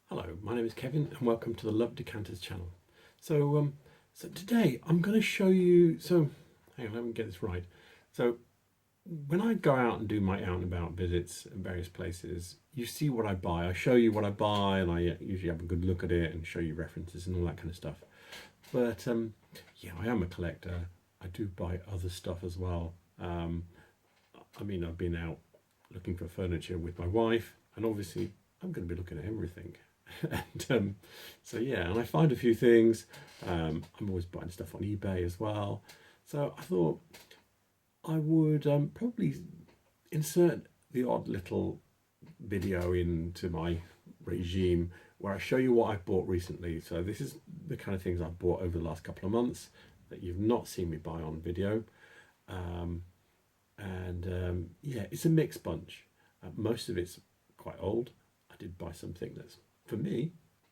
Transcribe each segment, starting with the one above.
Hello, my name is Kevin and welcome to the Love Decanters channel. So today I'm going to show you, hang on, let me get this right. So when I go out and do my out and about visits in various places, you see what I buy. I show you what I buy and I usually have a good look at it and show you references and all that kind of stuff. But yeah, I am a collector. I do buy other stuff as well. I've been out looking for furniture with my wife and obviously I'm going to be looking at everything. and so yeah, and I find a few things. I'm always buying stuff on eBay as well. So I thought I would probably insert the odd little video into my regime where I show you what I've bought recently. So this is the kind of things I've bought over the last couple of months that you've not seen me buy on video. Yeah, it's a mixed bunch. Most of it's quite old. I did buy something that's, for me,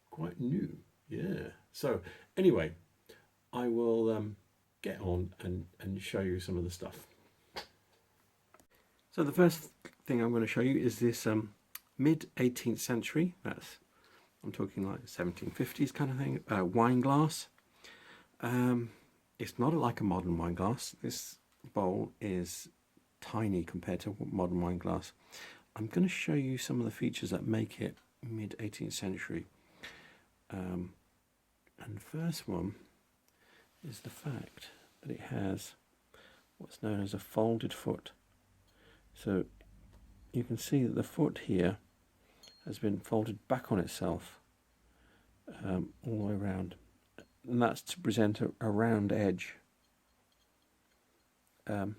quite new. Yeah. So anyway, I will get on and show you some of the stuff. So the first thing I'm going to show you is this mid 18th century. I'm talking like 1750s kind of thing. Wine glass. It's not like a modern wine glass. This bowl is tiny compared to modern wine glass. I'm going to show you some of the features that make it mid 18th century. And the first one is the fact that it has what's known as a folded foot. So you can see that the foot here has been folded back on itself all the way around, and that's to present a round edge so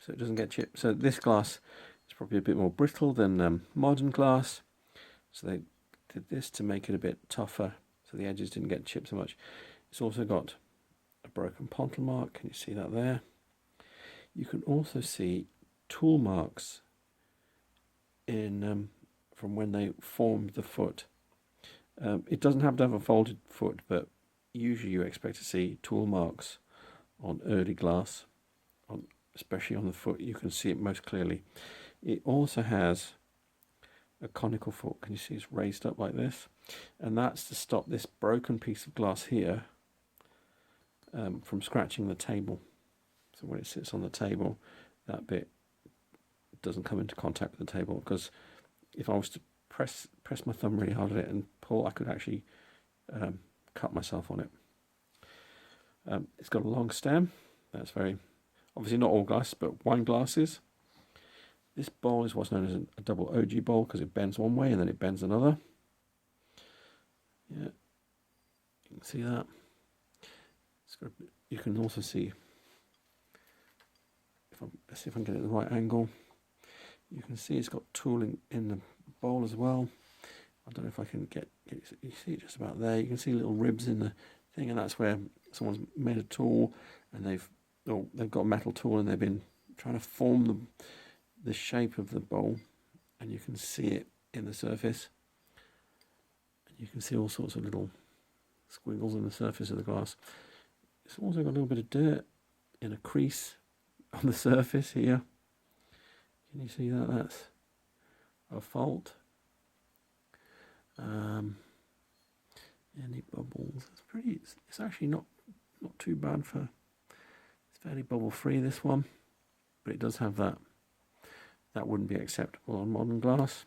it doesn't get chipped. So this glass is probably a bit more brittle than modern glass, so they did this to make it a bit tougher so the edges didn't get chipped so much. It's also got a broken pontle mark. Can you see that there? You can also see tool marks in from when they formed the foot. It doesn't have to have a folded foot, but usually you expect to see tool marks on early glass, especially on the foot. You can see it most clearly. It also has a conical foot. Can you see it's raised up like this? And that's to stop this broken piece of glass here from scratching the table. So when it sits on the table, that bit doesn't come into contact with the table, because if I was to press my thumb really hard on it and pull, I could actually cut myself on it. It's got a long stem. That's very obviously not all glass, but wine glasses. This bowl is what's known as a double OG bowl because it bends one way and then it bends another. Yeah, you can see that. You can also see, let's see if I can get it at the right angle. You can see it's got tooling in the bowl as well. I don't know if I can get you see it just about there. You can see little ribs in the thing, and that's where someone's made a tool and they've got a metal tool and they've been trying to form the shape of the bowl, and you can see it in the surface. And you can see all sorts of little squiggles in the surface of the glass. It's also got a little bit of dirt in a crease on the surface here. Can you see that? That's a fault. Any bubbles? It's actually not too bad for. It's fairly bubble free, this one, but it does have that. That wouldn't be acceptable on modern glass.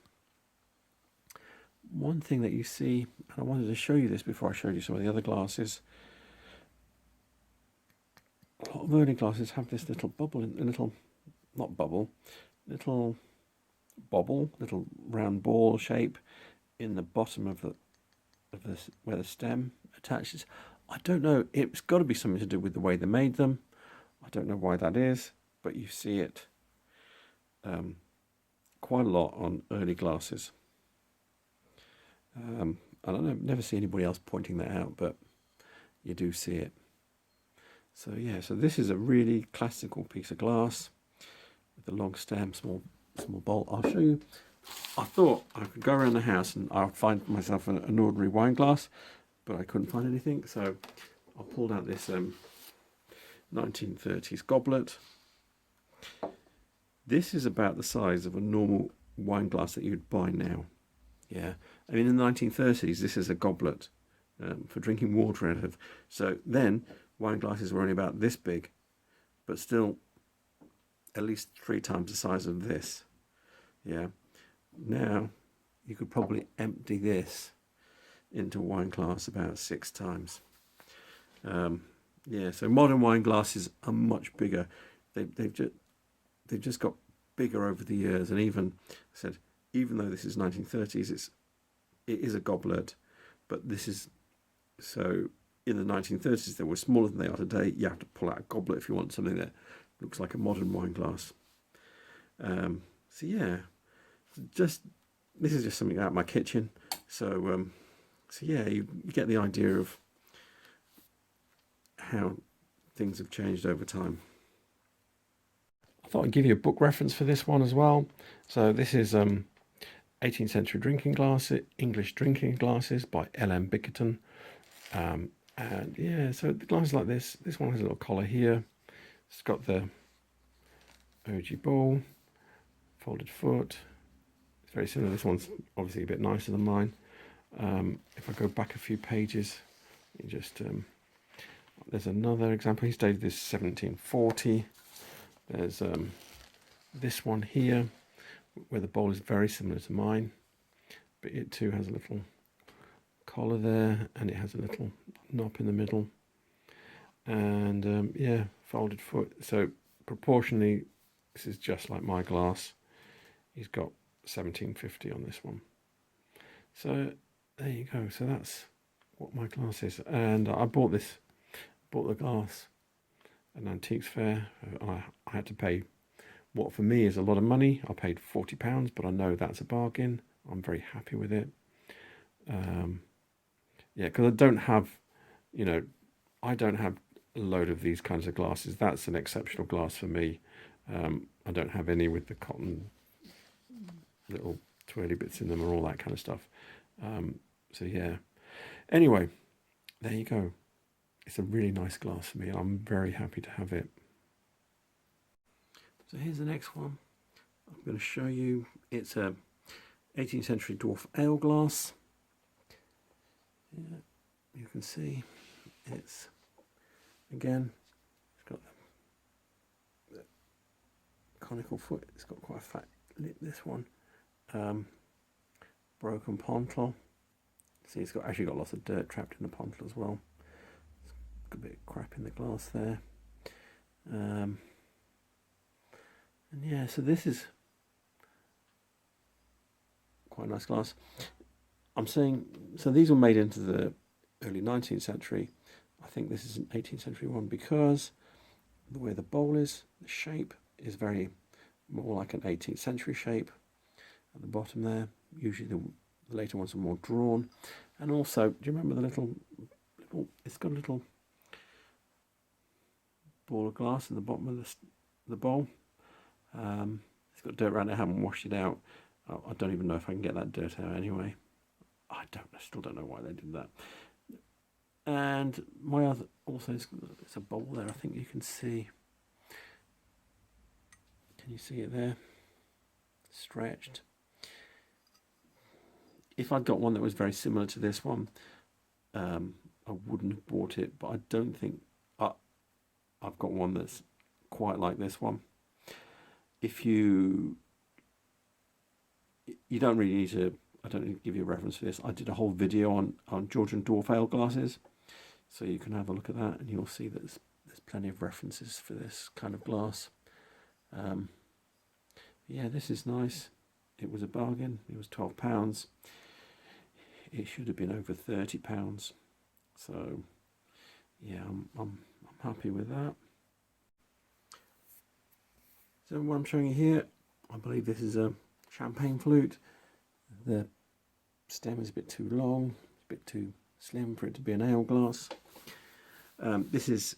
One thing that you see, and I wanted to show you this before I showed you some of the other glasses. A lot of early glasses have this little bubble, little round ball shape in the bottom of this where the stem attaches. I don't know. It's got to be something to do with the way they made them. I don't know why that is, but you see it quite a lot on early glasses. I don't know, never see anybody else pointing that out, but you do see it. So yeah, so this is a really classical piece of glass with a long stem, small bowl. I'll show you. I thought I could go around the house and I'd find myself an ordinary wine glass, but I couldn't find anything, so I pulled out this 1930s goblet. This is about the size of a normal wine glass that you'd buy now. Yeah, I mean in the 1930s, this is a goblet for drinking water out of. So then wine glasses were only about this big, but still at least 3 times the size of this. Yeah. Now you could probably empty this into a wine glass about 6 times. Yeah, so modern wine glasses are much bigger. They've just got bigger over the years, and even though this is 1930s, it is a goblet, but this is so. In the 1930s, they were smaller than they are today. You have to pull out a goblet if you want something that looks like a modern wine glass. So yeah, this is just something out of my kitchen. So yeah, you get the idea of how things have changed over time. I thought I'd give you a book reference for this one as well. So this is 18th Century Drinking Glasses, English Drinking Glasses by L.M. Bickerton. And yeah, so the glasses like this one has a little collar here. It's got the OG bowl, folded foot. It's very similar. This one's obviously a bit nicer than mine. If I go back a few pages, you just there's another example. He's dated this 1740. There's this one here, where the bowl is very similar to mine, but it too has a little collar there, and it has a little knob in the middle, and yeah, folded foot. So proportionally, this is just like my glass. He's got 1750 on this one. So there you go. So that's what my glass is, and I bought the glass at an antiques fair. I had to pay what for me is a lot of money. I paid £40, but I know that's a bargain. I'm very happy with it. Yeah, because I don't have a load of these kinds of glasses. That's an exceptional glass for me. I don't have any with the cotton little twirly bits in them or all that kind of stuff. So yeah. Anyway, there you go. It's a really nice glass for me, and I'm very happy to have it. So here's the next one. I'm going to show you. It's a 18th century Dwarf ale glass. Yeah, you can see it's got the conical foot. It's got quite a fat lip, this one. Broken pontle. See, it's actually got lots of dirt trapped in the pontle as well. It's got a bit of crap in the glass there. And yeah, so this is quite a nice glass. I'm saying, so these were made into the early 19th century. I think this is an 18th century one because the way the bowl is, the shape is very more like an 18th century shape at the bottom there. Usually the later ones are more drawn. And also, do you remember the little it's got a little ball of glass at the bottom of the bowl. It's got dirt around it. I haven't washed it out. I don't even know if I can get that dirt out anyway. I still don't know why they did that. And my other, also it's a bowl there. I think you can see. Can you see it there? Stretched. If I'd got one that was very similar to this one, I wouldn't have bought it. But I don't think I've got one that's quite like this one. If you don't really need to. I don't need to give you a reference for this. I did a whole video on Georgian Dwarf ale glasses, so you can have a look at that, and you'll see that there's plenty of references for this kind of glass. Yeah, this is nice. It was a bargain. It was £12. It should have been over £30. So yeah, I'm happy with that. So what I'm showing you here, I believe this is a champagne flute. The stem is a bit too long, a bit too slim for it to be an ale glass. This is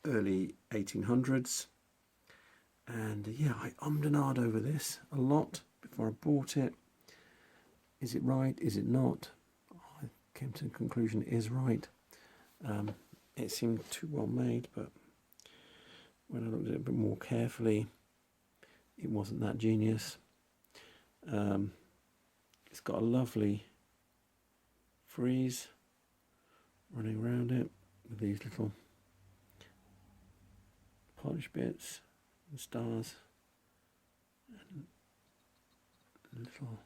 early 1800s, and yeah, I ummed and ahed over this a lot before I bought it. Is it right? Is it not? I came to the conclusion it is right. It seemed too well made, but when I looked at it a bit more carefully, it wasn't that genius. it's got a lovely frieze running around it with these little polish bits and stars and little,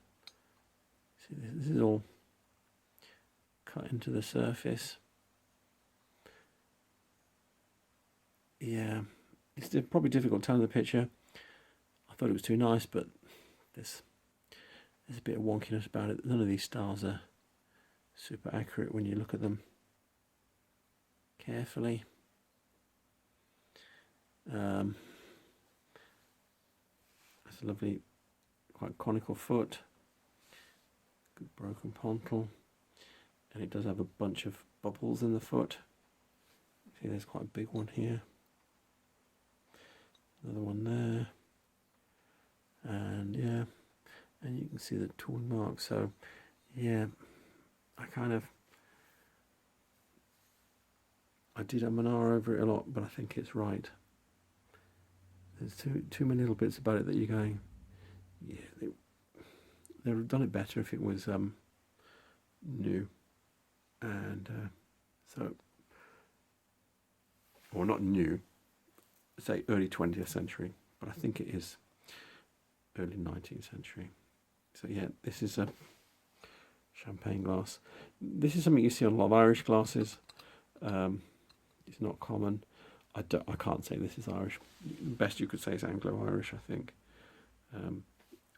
see, this is all cut into the surface. Yeah, it's probably difficult telling the picture. I thought it was too nice, but there's a bit of wonkiness about it. None of these stars are super accurate when you look at them carefully. That's a lovely, quite conical foot. Good broken pontal. And it does have a bunch of bubbles in the foot. See, there's quite a big one here. Another one there. And yeah, and you can see the tool mark. So yeah, I did a manar over it a lot, but I think it's right. There's too many little bits about it that you're going, yeah, they would have done it better if it was new. And so, or not new, say early 20th century, but I think it is early 19th century. So yeah, this is a champagne glass. This is something you see on a lot of Irish glasses. It's not common. I can't say this is Irish. The best you could say is Anglo-Irish, I think.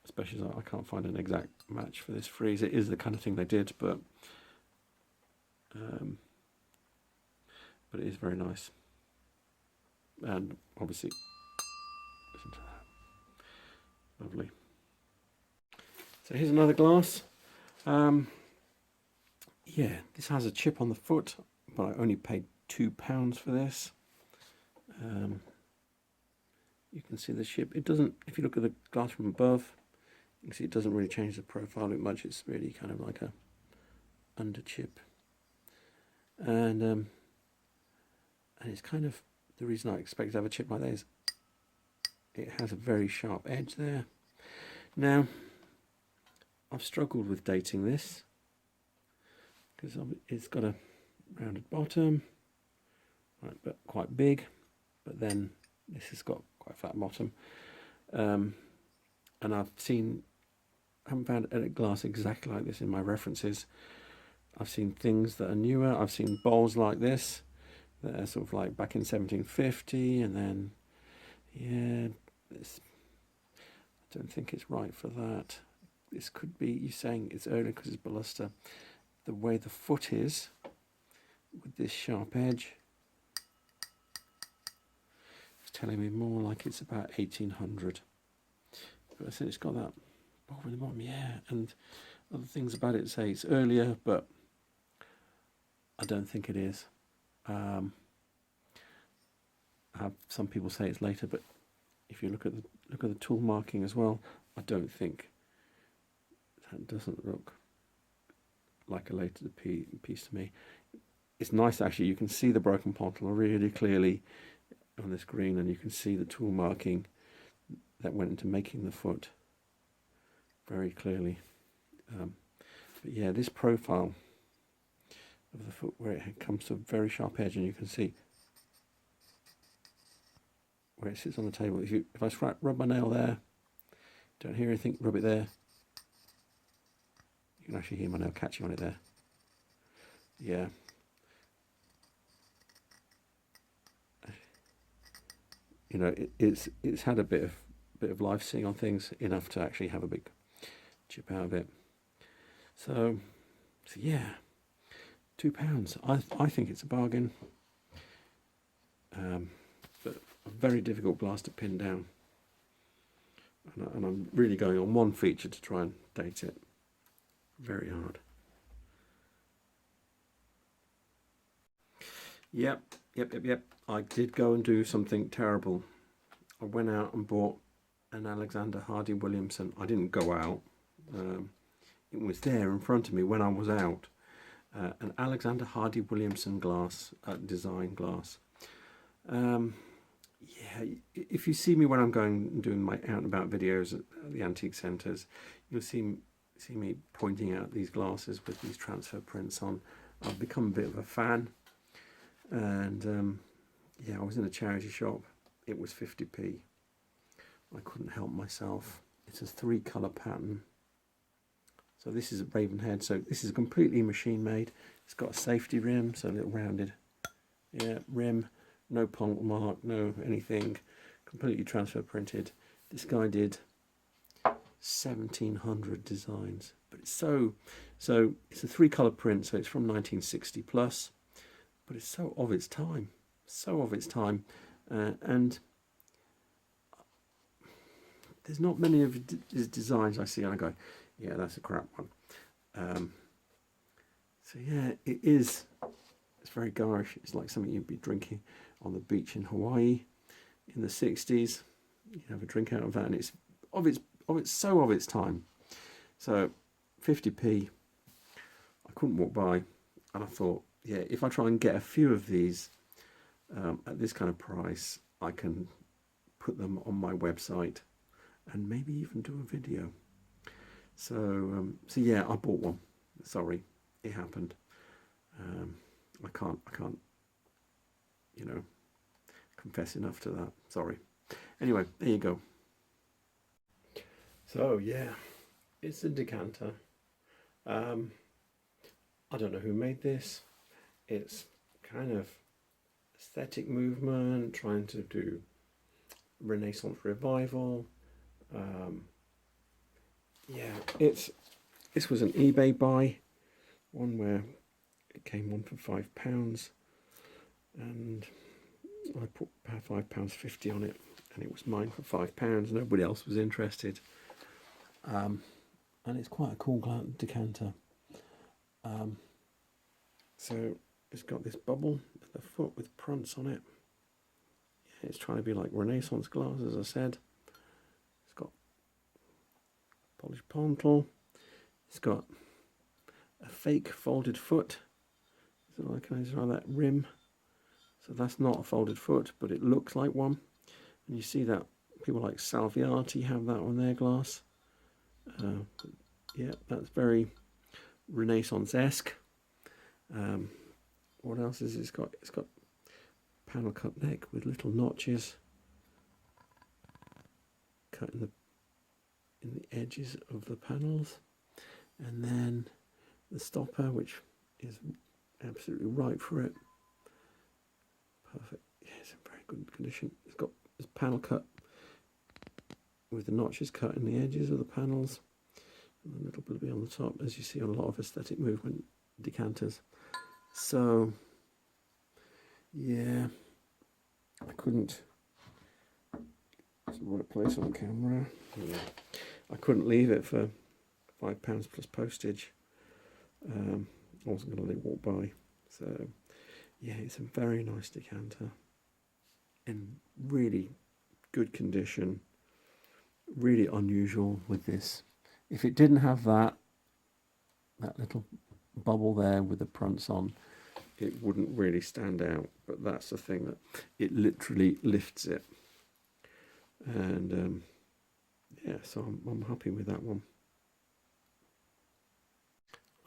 Especially as I can't find an exact match for this frieze. It is the kind of thing they did, but it is very nice. And obviously, listen to that. Lovely. So here's another glass. Yeah, this has a chip on the foot, but I only paid £2 for this. You can see the chip. It doesn't, if you look at the glass from above, you can see it doesn't really change the profile much. It's really kind of like a under chip. And it's kind of, the reason I expect to have a chip like that is it has a very sharp edge there. Now, I've struggled with dating this because it's got a rounded bottom, right, but quite big, but then this has got quite a flat bottom. And I haven't found a glass exactly like this in my references. I've seen things that are newer. I've seen bowls like this that are sort of like back in 1750, and then, yeah, this, I don't think it's right for that. This could be, you're saying it's earlier because it's baluster. The way the foot is, with this sharp edge, it's telling me more like it's about 1800. But I said it's got that bowl in the bottom, yeah, and other things about it say it's earlier, but I don't think it is. I have some people say it's later, but if you look at the tool marking as well, I don't think that doesn't look like a later piece to me. It's nice actually. You can see the broken pontal really clearly on this green, and you can see the tool marking that went into making the foot very clearly. But yeah, this profile of the foot where it comes to a very sharp edge, and you can see where it sits on the table. If I rub my nail there, don't hear anything, rub it there, you can actually hear my nail catching on it there. Yeah. You know, it's had a bit of life seeing on things, enough to actually have a big chip out of it. So yeah, £2. I think it's a bargain. But a very difficult glass to pin down, and I'm really going on one feature to try and date it. Very hard. Yep. I did go and do something terrible. I went out and bought an Alexander Hardy Williamson. I didn't go out. It was there in front of me when I was out. An Alexander Hardy Williamson glass, design glass. Yeah, if you see me when I'm going and doing my out and about videos at the antique centres, you'll see see me pointing out these glasses with these transfer prints on. I've become a bit of a fan, and yeah, I was in a charity shop. It was 50p. I couldn't help myself. It's a 3-colour pattern. So this is a Ravenhead. So this is completely machine made. It's got a safety rim, so a little rounded, yeah, rim. No puncture mark, no anything. Completely transfer printed. This guy did 1,700 designs, but it's so it's a 3-colour print, so it's from 1960 plus, but it's so of its time, and there's not many of his designs I see and I go, yeah, that's a crap one. So yeah, it's very garish. It's like something you'd be drinking on the beach in Hawaii in the 60s. You have a drink out of that, and it's of its time. So 50p, I couldn't walk by, and I thought, yeah, if I try and get a few of these at this kind of price, I can put them on my website and maybe even do a video. So so yeah, I bought one. Sorry, it happened. I can't you know, confess enough to that. Sorry. Anyway, there you go. So yeah, it's a decanter. I don't know who made this. It's kind of aesthetic movement, trying to do Renaissance revival. Yeah, this was an eBay buy, one where it came on for £5, and I put £5.50 on it, and it was mine for £5. Nobody else was interested. And it's quite a cool decanter. So it's got this bubble at the foot with prunts on it. Yeah, it's trying to be like Renaissance glass, as I said. It's got polished pontal. It's got a fake folded foot. So I can draw that rim. So that's not a folded foot, but it looks like one. And you see that people like Salviati have that on their glass. Yeah, that's very Renaissance-esque. What else is it's got? It's got panel cut neck with little notches cut in the edges of the panels, and then the stopper, which is absolutely right for it. Perfect. Yeah, it's in very good condition. It's got this panel cut with the notches cut in the edges of the panels, and a little bit on the top, as you see on a lot of aesthetic movement decanters. So yeah, I couldn't. It's the right place on camera. Yeah. I couldn't leave it for £5 plus postage. I wasn't going to let it walk by. So yeah, it's a very nice decanter in really good condition. Really unusual with this. If it didn't have that little bubble there with the prunts on, it wouldn't really stand out. But that's the thing, that it literally lifts it. And yeah, so I'm happy with that one.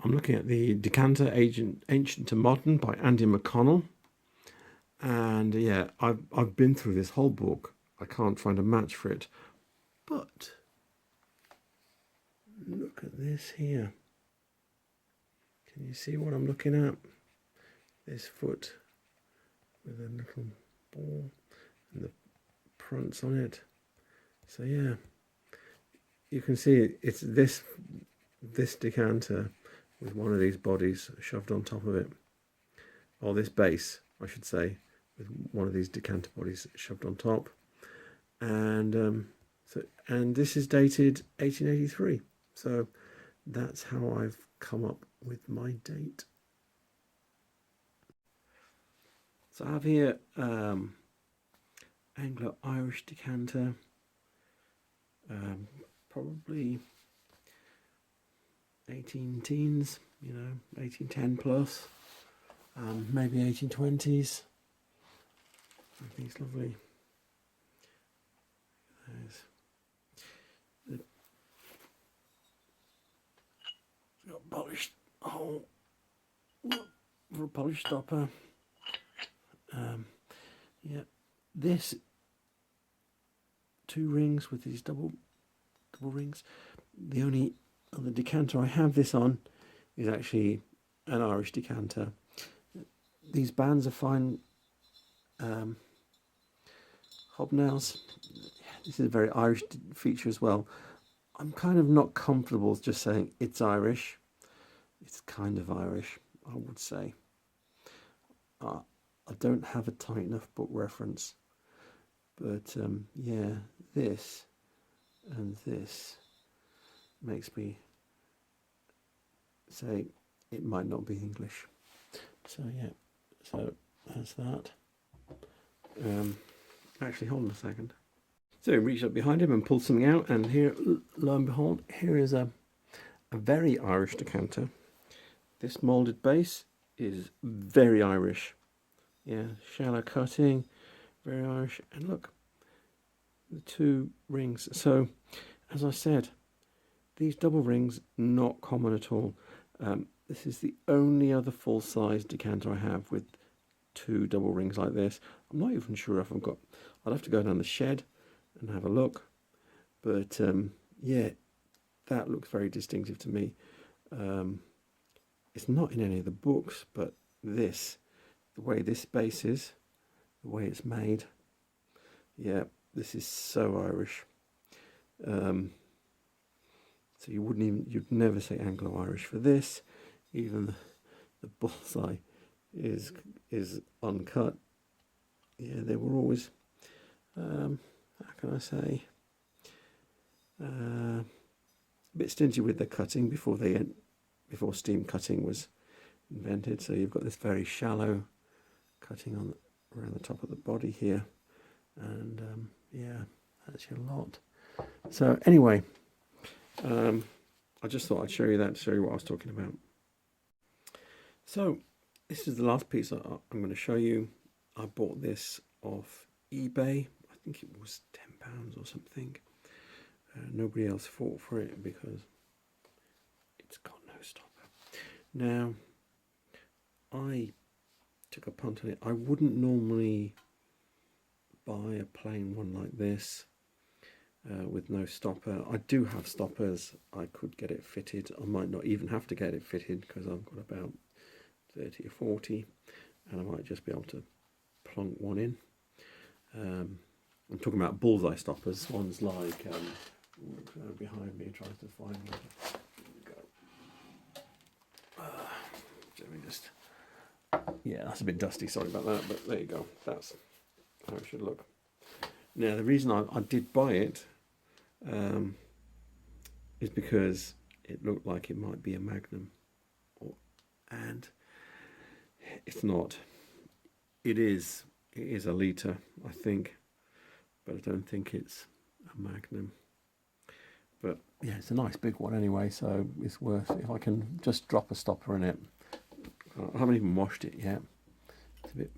I'm looking at the Decanter Ancient to Modern by Andy McConnell. And yeah, I've been through this whole book. I can't find a match for it. But look at this here. Can you see what I'm looking at? This foot with a little ball and the prunts on it. So yeah, you can see it's this decanter with one of these bodies shoved on top of it, or this base, I should say, with one of these decanter bodies shoved on top. And and this is dated 1883. So that's how I've come up with my date. So I have here Anglo-Irish decanter, probably 18 teens, 1810 plus, maybe 1820s. I think it's lovely. There's hole for a polish stopper. Yeah, this 2 rings with these double rings. The only other decanter I have this on is actually an Irish decanter. These bands are fine hobnails. This is a very Irish feature as well. I'm kind of not comfortable just saying it's Irish. It's kind of Irish, I would say. I don't have a tight enough book reference, but yeah, this and this makes me say it might not be English. So yeah, so that's that. Actually, hold on a second. So he reached up behind him and pulled something out, and here, lo and behold, here is a very Irish decanter. This moulded base is very Irish. Yeah, shallow cutting, very Irish. And look, the 2 rings. So, as I said, these double rings, not common at all. This is the only other full-size decanter I have with 2 double rings like this. I'm not even sure if I've got... I'll have to go down the shed and have a look. But, yeah, that looks very distinctive to me. It's not in any of the books, but this, the way this base is, the way it's made, yeah, this is so Irish. So you'd never say Anglo-Irish for this. Even the bullseye is uncut. Yeah, they were always, how can I say, a bit stingy with the cutting before steam cutting was invented. So you've got this very shallow cutting on around the top of the body here, and yeah, that's your lot. So anyway, I just thought I'd show you that to show you what I was talking about. So this is the last piece I'm going to show you. I bought this off eBay. I think it was £10 or something. Nobody else fought for it because it's got no stopper. Now, I took a punt on it. I wouldn't normally buy a plain one like this with no stopper. I do have stoppers. I could get it fitted. I might not even have to get it fitted because I've got about 30 or 40, and I might just be able to plonk one in. I'm talking about bullseye stoppers, ones like behind me, trying to find one. Let me just, yeah, that's a bit dusty, sorry about that, but there you go, that's how it should look. Now the reason I did buy it is because it looked like it might be a Magnum, and it's not. It is a litre, I think, but I don't think it's a Magnum. But yeah, it's a nice big one anyway, so it's worth it. If I can just drop a stopper in it. I haven't even washed it yet. It's a bit,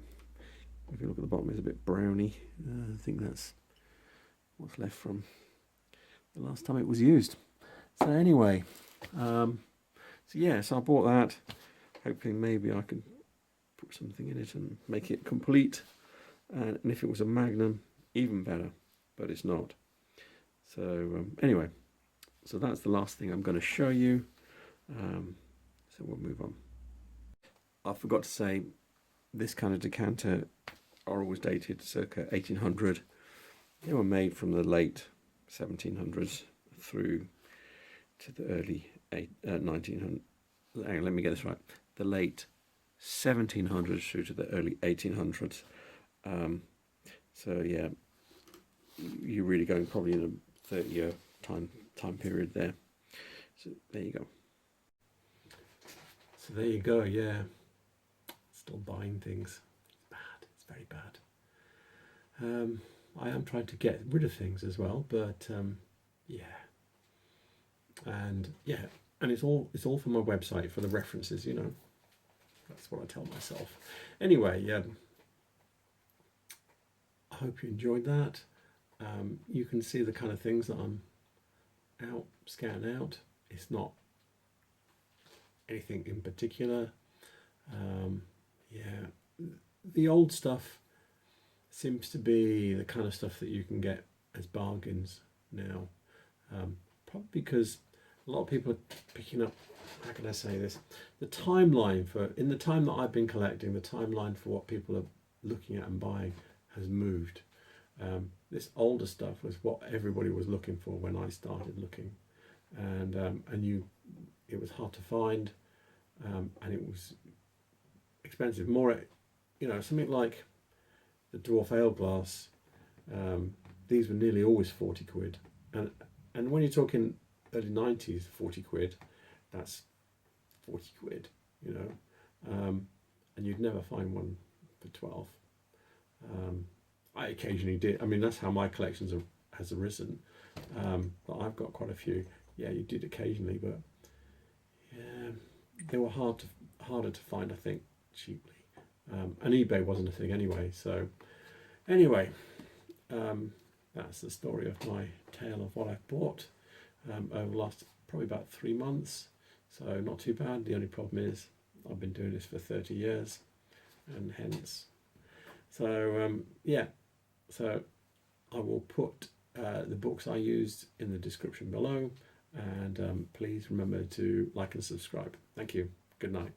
if you look at the bottom, it's a bit browny. I think that's what's left from the last time it was used. So anyway, so yeah, so I bought that, hoping maybe I could put something in it and make it complete. And if it was a Magnum, even better, but it's not. So anyway, so that's the last thing I'm going to show you. So we'll move on. I forgot to say, this kind of decanter are always dated circa 1800. They were made from the late 1700s through to the early 1900s. Hang on, let me get this right. The late 1700s through to the early 1800s. So yeah, you're really going probably in a 30-year time period there. So there you go. So there you go. Yeah, still buying things. It's bad. It's very bad. I am trying to get rid of things as well, but yeah, and it's all for my website, for the references, you know. That's what I tell myself. Anyway, I hope you enjoyed that. You can see the kind of things that I'm scouting out. It's not anything in particular. Yeah, the old stuff seems to be the kind of stuff that you can get as bargains now. Probably because a lot of people are picking up, how can I say this? The timeline in the time that I've been collecting, the timeline for what people are looking at and buying has moved. This older stuff was what everybody was looking for when I started looking, and it was hard to find, and it was expensive. More, something like the Dwarf ale glass. These were nearly always 40 quid, and when you're talking early 90s, 40 quid, that's 40 quid, and you'd never find one for 12. I occasionally did. I mean, that's how my collections has arisen. But I've got quite a few. Yeah, you did occasionally, but yeah, they were harder to find, I think, cheaply. And eBay wasn't a thing anyway. So anyway, that's the story of my tale of what I've bought over the last probably about 3 months. So not too bad. The only problem is I've been doing this for 30 years, and hence. So yeah. So I will put the books I used in the description below, and please remember to like and subscribe. Thank you. Good night.